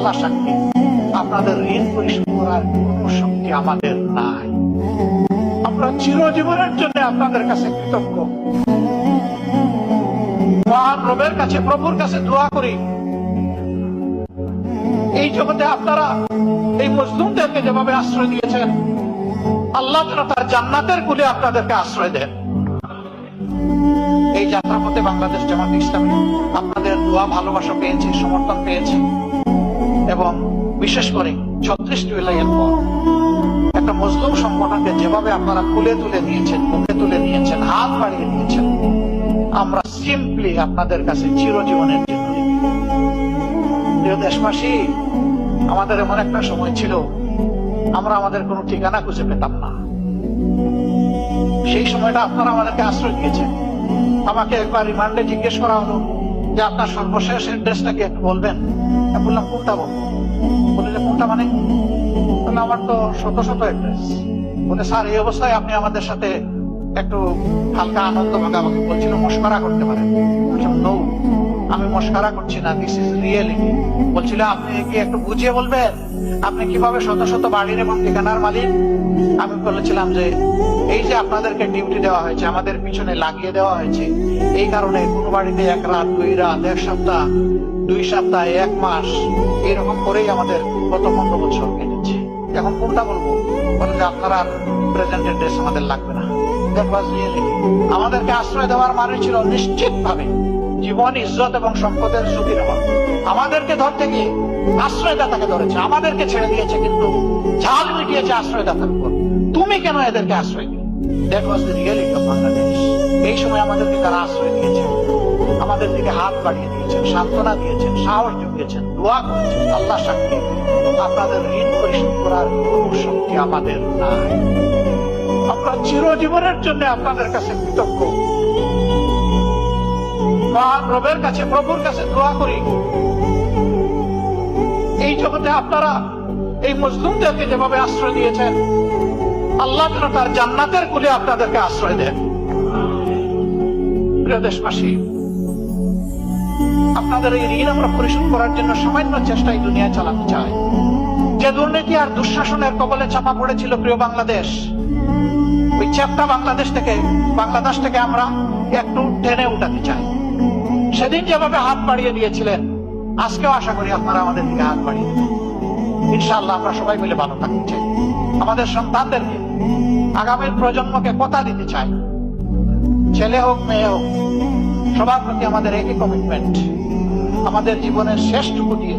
আল্লাহ সাক্ষী, আপনাদের ঋণ পরিশোধ করার কোন শক্তি আমাদের নাই। আমরা চিরজীবনের জন্য আপনাদের কাছে কৃতজ্ঞ। মহান রবের কাছে, প্রভুর কাছে দোয়া করি, এই জগতে আপনারা এই মজলুমদেরকে যেভাবে আশ্রয় দিয়েছেন, আল্লাহ যেন তার জান্নাতের কুলে আপনাদেরকে আশ্রয় দেন। এই যাত্রাপথে বাংলাদেশ জামাত ইসলামী আপনাদের দোয়া, ভালোবাসা পেয়েছে, সমর্থন পেয়েছে, এবং বিশেষ করে 36 জুলাইয়ের পর একটা মজলুম সংগঠনকে যেভাবে আপনারা কুলে তুলে নিয়েছেন, মুখে তুলে নিয়েছেন, হাত বাড়িয়ে নিয়েছেন, আমরা সিম্পলি আপনাদের কাছে চিরজীবনের জন্য। প্রিয় দেশবাসী, আমাদের এমন একটা সময় ছিল আমরা আমাদের কোনো ঠিকানা খুঁজে পেতাম না। সেই সময়টা আপনারা আমাদেরকে আশ্রয় দিয়েছেন। আমাকে একবার রিমান্ডে জিজ্ঞেস করা হলো যে আপনার সর্বশেষ অ্যাড্রেসটা কি একটু বলবেন। আমি বললাম কোনটা বলবো? বলে যে কোনটা মানে? আমার তো শত শত অ্যাড্রেস। বলে স্যার, এই অবস্থায় আপনি আমাদের সাথে একটু হালকা আনন্দ ভাগাভাগি বলছিল, মস্করা করতে পারেন। নো, আমি মস্করা করছি না, দিস ইজ রিয়েলিটি। বলছিল আপনি কি একটু বুঝিয়ে বলবেন আপনি কিভাবে শত শত বাড়ির এবং ঠিকানার মালিক? আমি বলেছিলাম যে এই যে আপনাদেরকে ডিউটি দেওয়া হয়েছে, আমাদের পিছনে লাগিয়ে দেওয়া হয়েছে, এই কারণে কোন বাড়িতে 1 রাত, 2 রাত, 1 সপ্তাহ, 2 সপ্তাহ, 1 মাস এরকম করেই আমাদের গত 15 বছর কেটেছে। এখন কোনটা বলবো? বলে যে আপনারা প্রেজেন্ট অ্যাড্রেস আমাদের লাগবে না। আমাদেরকে আশ্রয় দেওয়ার মানে ছিল নিশ্চিত ভাবে জীবন, ইজ্জত এবং সম্পদের ঝুঁকি নেওয়া। আমাদেরকে ধরতে গিয়ে আশ্রয়দাতাকে ধরেছে, আমাদেরকে ছেড়ে দিয়েছে, কিন্তু ঝাল মিটিয়েছে আশ্রয়দাতার উপর। তুমি কেন এদেরকে আশ্রয় দিলে? That was the reality of Bangladesh. এই সময় আমাদেরকে তারা আশ্রয় দিয়েছে, আমাদের দিকে হাত বাড়িয়ে দিয়েছেন, সান্ত্বনা দিয়েছেন, সাহস জুগিয়েছেন, দোয়া করেছেন। আল্লাহ সাক্ষী, আপনাদের ঋণ পরিশোধ করার কোন শক্তি আমাদের নাই। আমরা চিরজীবনের জন্য আপনাদের কাছে কৃতজ্ঞ। মহান রবের কাছে, প্রভুর কাছে দোয়া করি, এই জগতে আপনারা এই মজলুমদেরকে যেভাবে আশ্রয় দিয়েছেন, আল্লাহ যেন তার জান্নাতের কুলে আপনাদেরকে আশ্রয় দেন। প্রিয় দেশবাসী, আপনাদের এই ঋণ আমরা পরিশোধ করার জন্য সামান্য চেষ্টা এই দুনিয়ায় চালাতে চাই। যে দুর্নীতি আর দুঃশাসনের কবলে চাপা পড়েছিল প্রিয় বাংলাদেশ, ওই চ্যাপ্টা বাংলাদেশ থেকে আমরা একটু টেনে উঠাতে চাই। সেদিন যেভাবে হাত বাড়িয়ে দিয়েছিলেন, আজকেও আশা করি আপনারা আমাদের দিকে হাত বাড়িয়ে দেবেন। ইনশাআল্লাহ আমরা সবাই মিলে ভালো থাকতে চাই। আমাদের সন্তানদেরকে, আগামীর প্রজন্মকে কথা দিতে চাই, ছেলে হোক মেয়ে হোক, সবার প্রতি আমাদের একই কমিটমেন্ট, আমাদের জীবনের শেষটুকু দিয়ে